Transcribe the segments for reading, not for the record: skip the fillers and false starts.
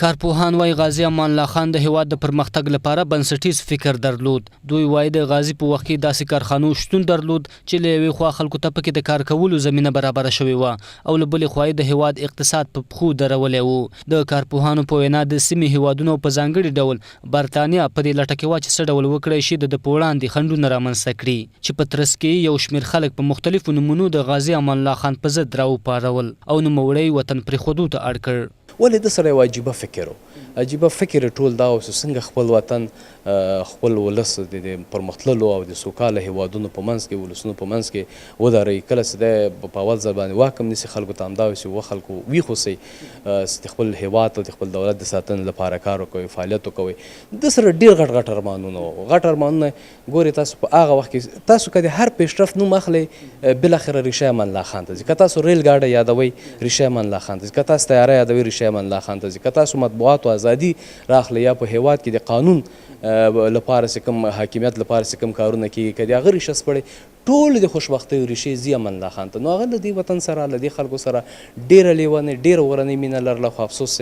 کارپوهان وايي غازي امان الله خان د هیواد د پرمختګ لپاره بنسټیز فکر درلود. دوی وايي د غازي په وخت کې داسې کارخانو شتون درلود چې له یوې خوا خلکو ته پکې د کار کولو زمینه برابره شوې وه او له بلې خوا د هیواد اقتصاد په پښو درولی و. د کارپوهانو په وینا د سیمې هیوادونو په ځانګړي ډول برتانیا په دې لټه کې وه چې څه ډول وکړی شي د په وړاندې خنډونه رامنځته کړي چې په ترڅ کې یو شمېر خلک په مختلفو نومونو د غازي امان الله خان په ضد راوپارول او نوموړی وطن پرېښودو ته اړ کړ. ولې د سره یو عجیبه فکر و عجیبه فکر ټول دا و چې څنګه خپل وطن خپل ولس د پرمختللو او د سوکاله هیوادونو په منځ کې ولسونو په منځ کې ودروي. کله چې دی په اول ځل باندې واک هم نیسي خلکو ته همدا وي چې و خلکو ویښ اوسئ چې خپل هیواد او د خپل دولت د ساتنې لپاره کار وکوئ فعالیت وکوئ. د سره ډېر غټ غټ ارمانونه وو. غټ ارمانونه ګورئ تاسو په هغه وخت کې تاسو که د هر پیشرفت نوم اخلئ بالاخره ریشه امان الله خان ته ځي. که تاسو ریل ګاډی یادوئ ریشه امان الله خان ته ځي. که تاسو طیاره یادوئ ریشه امان الله خان ته ځي. که تاسو مطبوعات او ازادي راخلئ یا په هیواد کې د قانون لپاره چې کوم حاکمیت لپاره چې کوم کارونه کېږي که د هغه ریشه سپړئ ټول د خوشبختۍ ریښې ځي امان الله خان ته. نو هغه له دې وطن سره له دې خلکو سره ډېره لیونۍ ډېره ورنۍ مینه لرله خو افسوس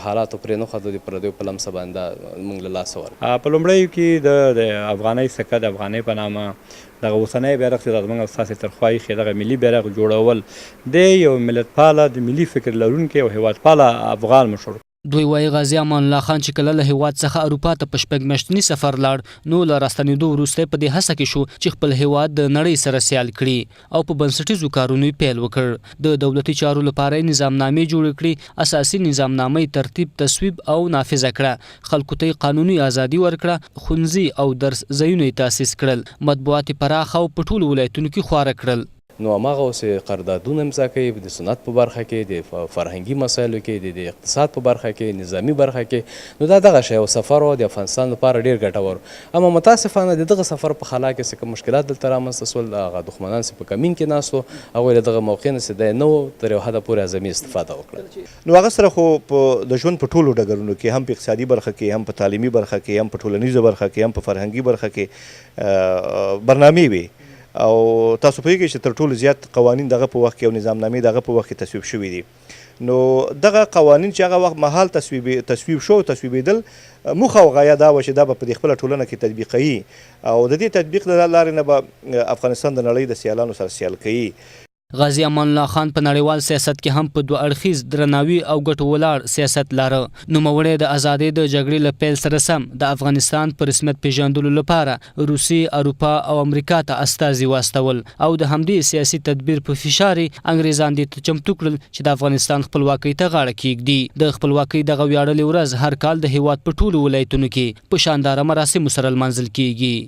حالاتو پرې نه ښوده د پردیو په لمسه باندې موږ له لاسه ورکړه. په لومړیو کې د افغانۍ سکه د افغانۍ په نامه دغه اوسنی بیرغ چې زموږ او ستاسې تر خوا ایښی دغه ملي بیرغ جوړول د یو ملتپاله د ملي فکر لرونکی او هیوادپاله افغان مشر. دوی وايي غازي امان الله خان چې کله له هیواد څخه اروپا ته په شپږ میاشتني سفر لاړ نو له راستنېدو وروسته په دې هڅه کې شو چې خپل هیواد د نړۍ سره سیال کړي او په بنسټیزو کارونو یې پیل وکړ. د دولتي چارو لپاره یې نظامنامې جوړې کړې. اساسي نظامنامه ترتیب تصویب او نافذه کړه. خلکو ته قانوني ازادي ورکړه. ښوونځي او درس ځایونه یې تاسیس کړل. مطبوعات یې پراخه او په ټولو ولایتونو کې خواره کړل. نو هماغه اوس قراردادونه امضا کوي د صنعت په برخه کې د فرهنګي مسایلو کې د اقتصاد په برخه کې نظامي برخه کې. نو دا دغه شی یو سفر و د افغانستان لپاره ډېر ګټور. اما متاسفانه د دغه سفر په خلا کې څه کوم مشکلات دلته رامنځته سول. هغه دښمنان چې په کمین کې ناست وو هغوی له دغه موقع نه چې دی نه و تر یو حده پورې اعظمي استفاده وکړه. نو هغه سره خو د ژوند په ټولو ډګرونو کې هم په اقتصادي برخه کې هم په تعلیمي برخه کې هم په ټولنیزو برخه کې هم په فرهنګي برخه کې برنامې وي او تاسو پوهیږئ چې تر ټولو زیات قوانین دغه په وخت کې او نظامنامې دغه په وخت کې تصویب شوي دي. نو دغه قوانین چې هغه وخت مهال تصویب شو تصویبېدل موخه او غایه دا وه چې دا به په دې خپله ټولنه کې تطبیقوي او د دې تطبیق له لارې نه به افغانستان د نړۍ د سیالانو سره سیال کوي. غازي امان الله خان په نړیوال سیاست کې هم په دوه اړخیز درناوي او ګټو ولاړ سیاست لاره. نوموړی د ازادۍ د جګړې له پیل سره سم د افغانستان په رسمیت پیژندلو لپاره روسیې اروپا او امریکا ته استازي واستول او د همدې سیاسي تدبیر په فشار انګریزان دې چمتو کړل چې د افغانستان خپلواکۍ ته غاړه کیږدي. د خپلواکۍ دغه ویاړلې ورځ هر کال د هیواد په ټولو ولایتونو کې په شانداره مراسمو سره لمانځل کیږي.